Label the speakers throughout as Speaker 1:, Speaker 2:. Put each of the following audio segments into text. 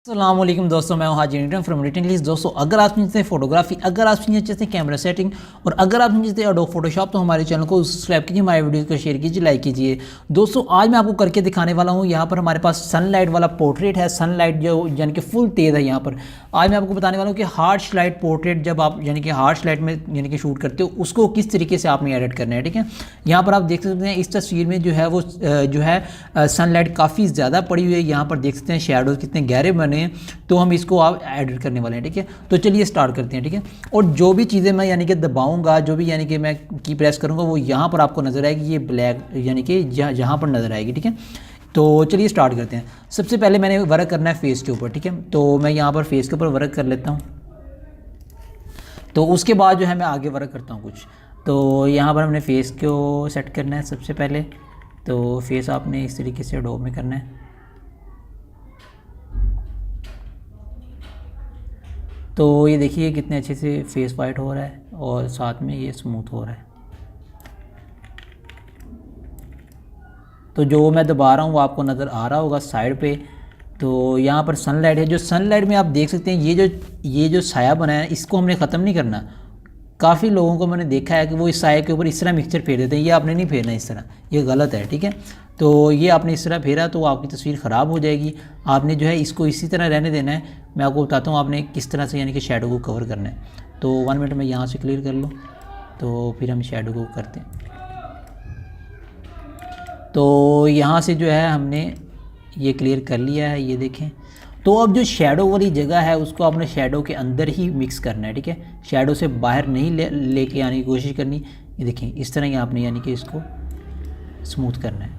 Speaker 1: अस्सलाम वालेकुम दोस्तों, मैं हूं हाजी रिटर्न फ्रॉम रिटर्न इंग्लिश। दोस्तों, अगर आप समझते हैं फोटोग्राफी, अगर आप समझते हैं कैमरा सेटिंग और अगर आप समझते हैं एडोब फोटोशॉप, तो हमारे चैनल को सब्सक्राइब कीजिए, हमारे वीडियो को शेयर कीजिए, लाइक कीजिए। दोस्तों, आज मैं आपको करके दिखाने वाला हूं। यहाँ पर हमारे पास सनलाइट वाला पोर्ट्रेट है, सनलाइट जो यानी कि फुल तेज़ है। यहाँ पर आज मैं आपको बताने वाला हूँ कि हार्श लाइट पोर्ट्रेट जब आप यानी कि हार्श लाइट में यानी कि शूट करते हो, उसको किस तरीके से आपने एडिट करना है। ठीक है, यहाँ पर आप देख सकते हैं इस तस्वीर में जो है वो सनलाइट काफ़ी ज़्यादा पड़ी हुई है। यहाँ पर देख सकते हैं शेडोज़ कितने गहरे बने हैं, तो हम इसको आप एडिट करने वाले हैं। ठीक है, तो चलिए स्टार्ट करते हैं। ठीक है, और जो भी चीज़ें मैं यानी कि दबाऊंगा, जो भी यानी कि मैं की प्रेस करूंगा, वो यहाँ पर आपको नज़र आएगी, ये ब्लैक यानी कि जहाँ पर नज़र आएगी। ठीक है, तो चलिए स्टार्ट करते हैं। सबसे पहले मैंने वर्क करना है फेस के ऊपर। ठीक है, तो मैं यहाँ पर फेस के ऊपर वर्क कर लेता हूँ, तो उसके बाद जो है मैं आगे वर्क करता हूँ कुछ। तो यहाँ पर हमने फेस को सेट करना है सबसे पहले। तो फेस आपने इस तरीके से एडोब में करना है। तो ये देखिए कितने अच्छे से फेस वाइट हो रहा है और साथ में ये स्मूथ हो रहा है। तो जो मैं दबा रहा हूँ वो आपको नज़र आ रहा होगा साइड पे। तो यहाँ पर सनलाइट है, जो सनलाइट में आप देख सकते हैं ये जो साया बना है, इसको हमने ख़त्म नहीं करना। काफ़ी लोगों को मैंने देखा है कि वो इस साये के ऊपर इस तरह मिक्सचर फेर देते हैं। ये आपने नहीं फेरना इस तरह, ये गलत है। ठीक है, तो ये आपने इस तरह फेरा तो आपकी तस्वीर ख़राब हो जाएगी। आपने जो है इसको इसी तरह रहने देना है। मैं आपको बताता हूँ आपने किस तरह से यानी कि शेडो को कवर करना है। तो 1 मिनट में यहाँ से क्लियर कर लूँ, तो फिर हम शेडो को करते हैं। तो यहाँ से जो है हमने ये क्लियर कर लिया है, ये देखें। तो अब जो शेडो वाली जगह है उसको आपने शेडो के अंदर ही मिक्स करना है। ठीक है, शेडो से बाहर नहीं लेके आने की कोशिश करनी। ये देखें इस तरह ही आपने यानी कि इसको स्मूथ करना है,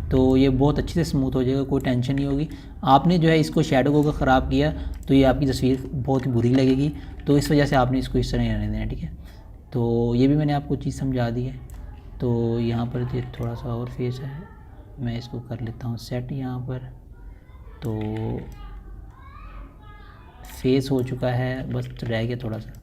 Speaker 1: तो ये बहुत अच्छे से स्मूथ हो जाएगा, कोई टेंशन नहीं होगी। आपने जो है इसको शेडो को अगर ख़राब किया तो ये आपकी तस्वीर बहुत बुरी लगेगी। तो इस वजह से आपने इसको इस तरह ही रहने देना। ठीक है, तो ये भी मैंने आपको चीज़ समझा दी है। तो यहाँ पर ये थोड़ा सा और फेस है, मैं इसको कर लेता हूँ सेट यहाँ पर। तो फेस हो चुका है, बस रह गया थोड़ा सा।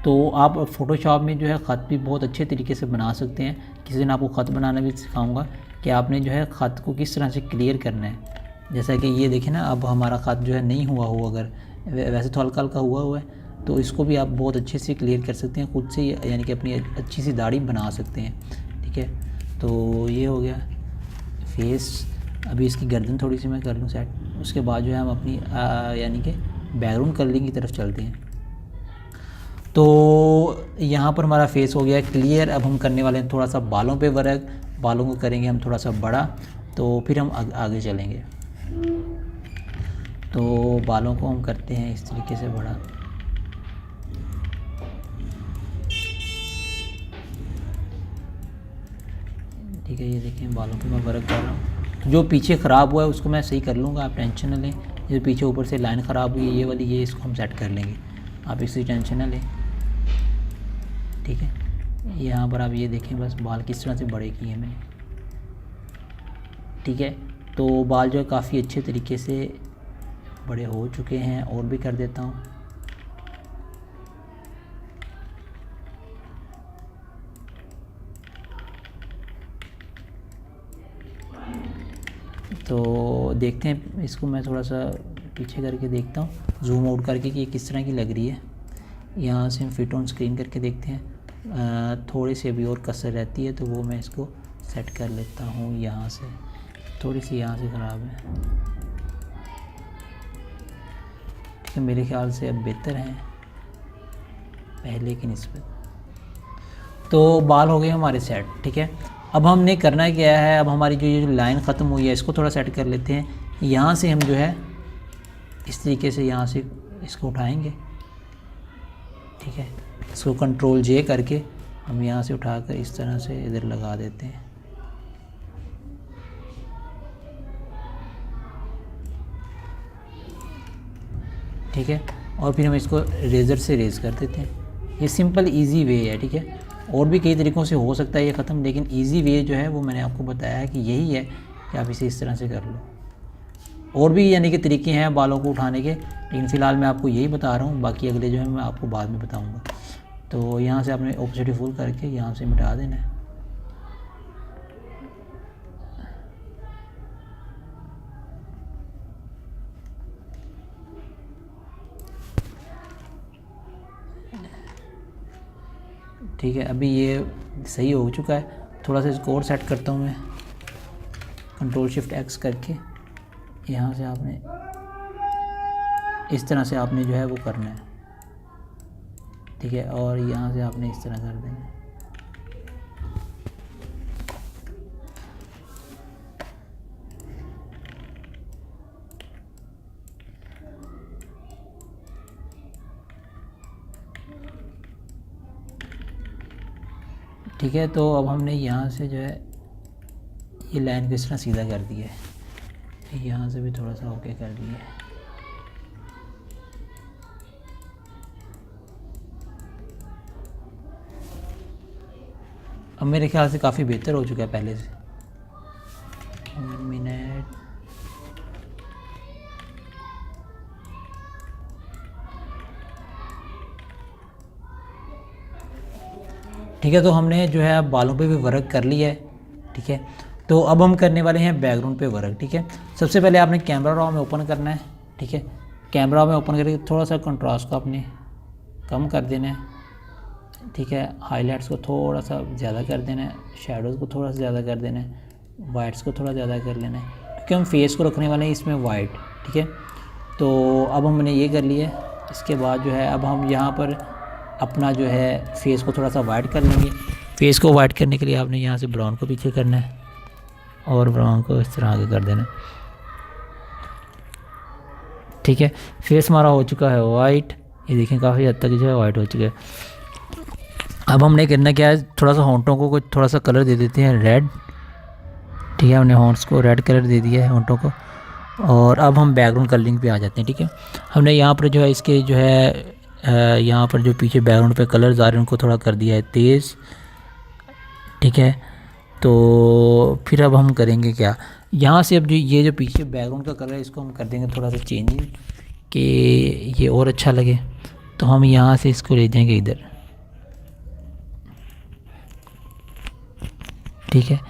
Speaker 1: तो आप फ़ोटोशॉप में जो है ख़त भी बहुत अच्छे तरीके से बना सकते हैं। किसी दिन आपको ख़त बनाना भी सिखाऊंगा कि आपने जो है ख़त को किस तरह से क्लियर करना है। जैसा कि ये देखें ना, अब हमारा ख़त जो है नहीं हुआ हो, अगर वैसे तो हल्का हल्का हुआ है, तो इसको भी आप बहुत अच्छे से क्लियर कर सकते हैं खुद से, यानी कि अपनी अच्छी सी दाढ़ी बना सकते हैं। ठीक है, तो ये हो गया फेस। अभी इसकी गर्दन थोड़ी सी मैं कर लूँ सेट, उसके बाद जो है हम अपनी यानी कि बैकग्राउंड कलरिंग की तरफ चलते हैं। तो यहाँ पर हमारा फेस हो गया क्लियर। अब हम करने वाले हैं थोड़ा सा बालों पे वर्क। बालों को करेंगे हम थोड़ा सा बड़ा, तो फिर हम आगे चलेंगे। तो बालों को हम करते हैं इस तरीके से बड़ा। ठीक है, ये देखें बालों पे मैं वर्क कर रहा हूँ। तो जो पीछे ख़राब हुआ है उसको मैं सही कर लूँगा, आप टेंशन न लें। जो पीछे ऊपर से लाइन ख़राब हुई है ये वाली, ये इसको हम सेट कर लेंगे, आप इसकी टेंशन न लें। ठीक है, यहाँ पर आप ये देखें बस बाल किस तरह से बड़े किए हैं मैंने। ठीक है, तो बाल जो है काफ़ी अच्छे तरीके से बड़े हो चुके हैं, और भी कर देता हूँ। तो देखते हैं, इसको मैं थोड़ा सा पीछे करके देखता हूँ, जूम आउट करके कि ये किस तरह की लग रही है। यहाँ से हम फिट ऑन स्क्रीन करके देखते हैं। थोड़ी सी अभी और कसर रहती है, तो वो मैं इसको सेट कर लेता हूँ। यहाँ से थोड़ी सी यहाँ से ख़राब है। ठीक है, मेरे ख्याल से अब बेहतर है पहले की निस्बत। तो बाल हो गए हमारे सेट। ठीक है, अब हमने करना क्या है, अब हमारी जो लाइन ख़त्म हुई है इसको थोड़ा सेट कर लेते हैं। यहाँ से हम जो है इस तरीके से यहाँ से इसको उठाएंगे। ठीक है, इसको कंट्रोल जे करके हम यहाँ से उठाकर इस तरह से इधर लगा देते हैं। ठीक है, और फिर हम इसको रेज़र से रेज़ कर देते हैं। ये सिंपल इजी वे है। ठीक है, और भी कई तरीक़ों से हो सकता है ये ख़त्म, लेकिन इजी वे जो है वो मैंने आपको बताया है कि यही है कि आप इसे इस तरह से कर लो। और भी यानी कि तरीके हैं बालों को उठाने के, लेकिन फ़िलहाल मैं आपको यही बता रहा हूँ, बाकी अगले जो है मैं आपको बाद में बताऊँगा। तो यहाँ से आपने ऑपोजिट फुल करके यहाँ से मिटा देना है। ठीक है, अभी ये सही हो चुका है। थोड़ा सा इसको और सेट करता हूँ मैं, कंट्रोल शिफ्ट एक्स करके। यहाँ से आपने इस तरह से आपने जो है वो करना है, ठीक है, और यहाँ से आपने इस तरह कर देना है। ठीक है, तो अब हमने यहाँ से जो है ये लाइन को इस तरह सीधा कर दिया है, यहाँ से भी थोड़ा सा ओके कर दिया है। अब मेरे ख्याल से काफ़ी बेहतर हो चुका है पहले से। 1 मिनट। ठीक है, तो हमने जो है अब बालों पे भी वर्क कर लिया है। ठीक है, तो अब हम करने वाले हैं बैकग्राउंड पे वर्क। ठीक है, सबसे पहले आपने कैमरा रॉ में ओपन करना है। ठीक है, कैमरा में ओपन करके थोड़ा सा कंट्रास्ट को आपने कम कर देना है। ठीक है, हाईलाइट्स को थोड़ा सा ज़्यादा कर देना है, शेडोज़ को थोड़ा सा ज़्यादा कर देना है, वाइट्स को थोड़ा ज़्यादा कर लेना है, क्योंकि हम फेस को रखने वाले हैं इसमें वाइट। ठीक है, तो अब हमने ये कर लिया है। इसके बाद जो है अब हम यहाँ पर अपना जो है फेस को थोड़ा सा वाइट कर लेंगे। फेस को वाइट करने के लिए आपने यहाँ से ब्राउन को पीछे करना है और ब्राउन को इस तरह आगे कर देना है। ठीक है, फेस हमारा हो चुका है वाइट, ये देखें काफ़ी हद तक जो है वाइट हो चुका है। अब हमने करना क्या है, थोड़ा सा होंठों को कुछ थोड़ा सा कलर दे देते हैं रेड। ठीक है, हमने होंट्स को रेड कलर दे दिया है होंठों को, और अब हम बैकग्राउंड कलरिंग पे आ जाते हैं। ठीक है, हमने यहाँ पर जो है इसके जो है यहाँ पर जो पीछे बैकग्राउंड पे कलर्स आ रहे हैं उनको थोड़ा कर दिया है तेज़। ठीक है, तो फिर अब हम करेंगे क्या, यहाँ से अब जो ये जो पीछे बैकग्राउंड का कलर है इसको हम कर देंगे थोड़ा सा चेंजिंग कि ये और अच्छा लगे। तो हम यहाँ से इसको ले जाएंगे इधर। ठीक है,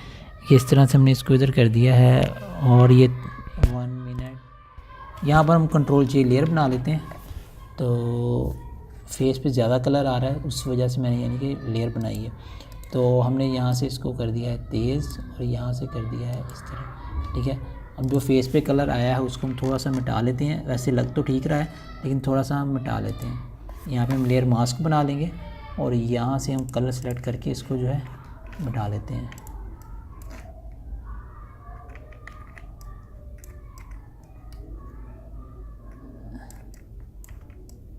Speaker 1: ये इस तरह से हमने इसको इधर कर दिया है, और ये 1 मिनट यहाँ पर हम कंट्रोल J लेयर बना लेते हैं। तो फेस पे ज़्यादा कलर आ रहा है, उस वजह से मैंने यानी कि लेयर बनाई है। तो हमने यहाँ से इसको कर दिया है तेज़ और यहाँ से कर दिया है इस तरह। ठीक है, अब जो फेस पे कलर आया है उसको हम थोड़ा सा मिटा लेते हैं। वैसे लग तो ठीक रहा है लेकिन थोड़ा सा हम मिटा लेते हैं। यहाँ पे हम लेयर मास्क बना लेंगे और यहाँ से हम कलर सेलेक्ट करके इसको जो है मिटा लेते हैं।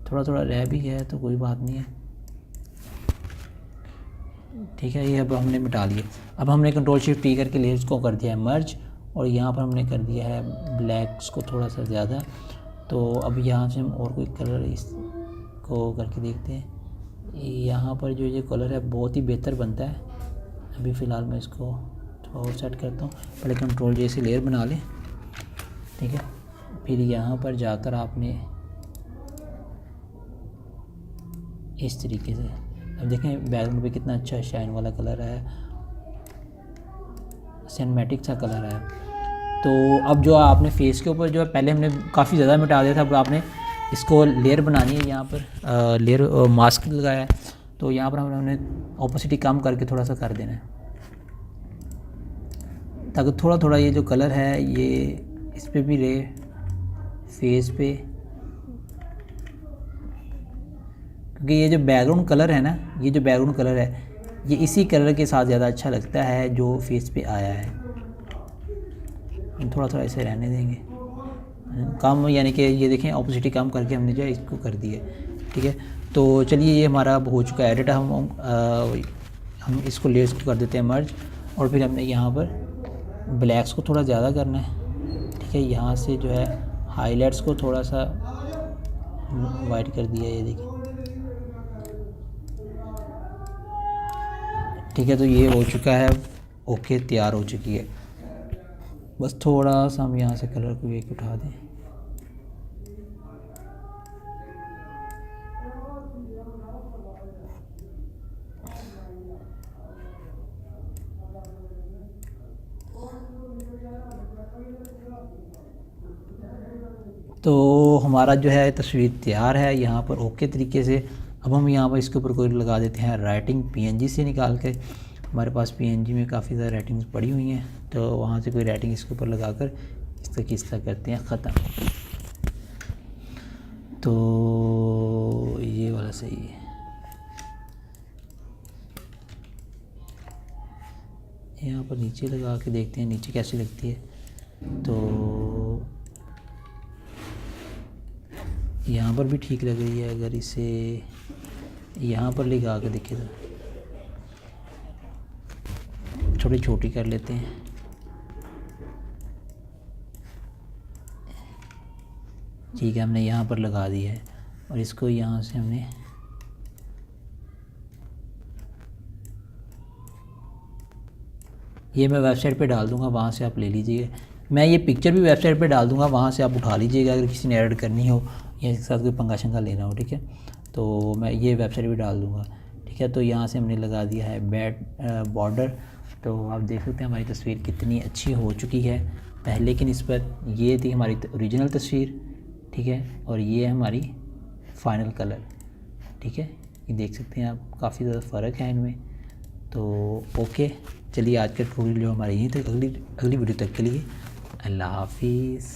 Speaker 1: थोड़ा थोड़ा रह भी गया है तो कोई बात नहीं है। ठीक है, ये अब हमने मिटा लिए। अब हमने कंट्रोल शिफ्ट T करके लेयर्स को कर दिया है मर्ज, और यहाँ पर हमने कर दिया है ब्लैक्स को थोड़ा सा ज़्यादा। तो अब यहाँ से हम और कोई कलर इसको करके देखते हैं। यहाँ पर जो ये कलर है बहुत ही बेहतर बनता है। अभी फ़िलहाल मैं इसको थोड़ा और सेट करता हूँ। पहले कंट्रोल J से लेयर बना लें। ठीक है, फिर यहाँ पर जाकर आपने इस तरीके से, अब देखें बैकग्राउंड पे कितना अच्छा शाइन वाला कलर है, सिनेमैटिक सा कलर है। तो अब जो आपने फेस के ऊपर जो है पहले हमने काफ़ी ज़्यादा मिटा दिया था, अब आपने इसको लेयर बनानी है। यहाँ पर लेयर मास्क लगाया है तो यहाँ पर हमने ऑपोसिटी कम करके थोड़ा सा कर देना है, ताकि थोड़ा थोड़ा ये जो कलर है ये इस पर भी रहे फेस पे, क्योंकि ये जो बैकग्राउंड कलर है ना, ये जो बैकग्राउंड कलर है ये इसी कलर के साथ ज़्यादा अच्छा लगता है जो फेस पे आया है। हम थोड़ा थोड़ा ऐसे रहने देंगे कम, यानी कि ये देखें ऑपोसिटी कम करके हमने जो है इसको कर दिया। ठीक है, तो चलिए ये हमारा अब हो चुका है एडिट। हम इसको लेयर्स को कर देते हैं मर्ज, और फिर हमने यहाँ पर ब्लैक्स को थोड़ा ज़्यादा करना है। ठीक है, यहाँ से जो है हाईलाइट्स को थोड़ा सा वाइट कर दिया, ये देखिए। ठीक है, तो ये हो चुका है ओके, तैयार हो चुकी है। बस थोड़ा सा हम यहाँ से कलर को एक उठा दें। तो हमारा जो है तस्वीर तैयार है यहाँ पर ओके तरीके से। अब हम यहाँ पर इसके ऊपर कोई लगा देते हैं राइटिंग पीएनजी से निकाल के। हमारे पास पीएनजी में काफ़ी ज़्यादा राइटिंग्स पड़ी हुई हैं, तो वहाँ से कोई राइटिंग इसके ऊपर लगा कर इसका किस्सा करते हैं ख़त्म। तो ये वाला सही है। यहाँ पर नीचे लगा के देखते हैं नीचे कैसी लगती है। तो यहाँ पर भी ठीक लग रही है। अगर इसे यहाँ पर लगा के देखें तो थोड़ी छोटी कर लेते हैं। ठीक है, हमने यहाँ पर लगा दिया है और इसको यहाँ से हमने ये मैं वेबसाइट पे डाल दूँगा, वहाँ से आप ले लीजिएगा। मैं ये पिक्चर भी वेबसाइट पे डाल दूँगा, वहाँ से आप उठा लीजिएगा अगर किसी ने ऐड करनी हो या इसके साथ कोई पंगा शंगा लेना हो। ठीक है, तो मैं ये वेबसाइट भी डाल दूँगा। ठीक है, तो यहाँ से हमने लगा दिया है बॉर्डर। तो आप देख सकते हैं हमारी तस्वीर कितनी अच्छी हो चुकी है पहले की निस्बत। ये थी हमारी ओरिजिनल तस्वीर। ठीक है, और ये हमारी फ़ाइनल कलर। ठीक है, ये देख सकते हैं आप, काफ़ी ज़्यादा फ़र्क है इनमें। तो ओके, चलिए आज का ट्यूटोरियल जो हमारे यहीं तक, अगली वीडियो तक के लिए अल्लाह हाफिज़।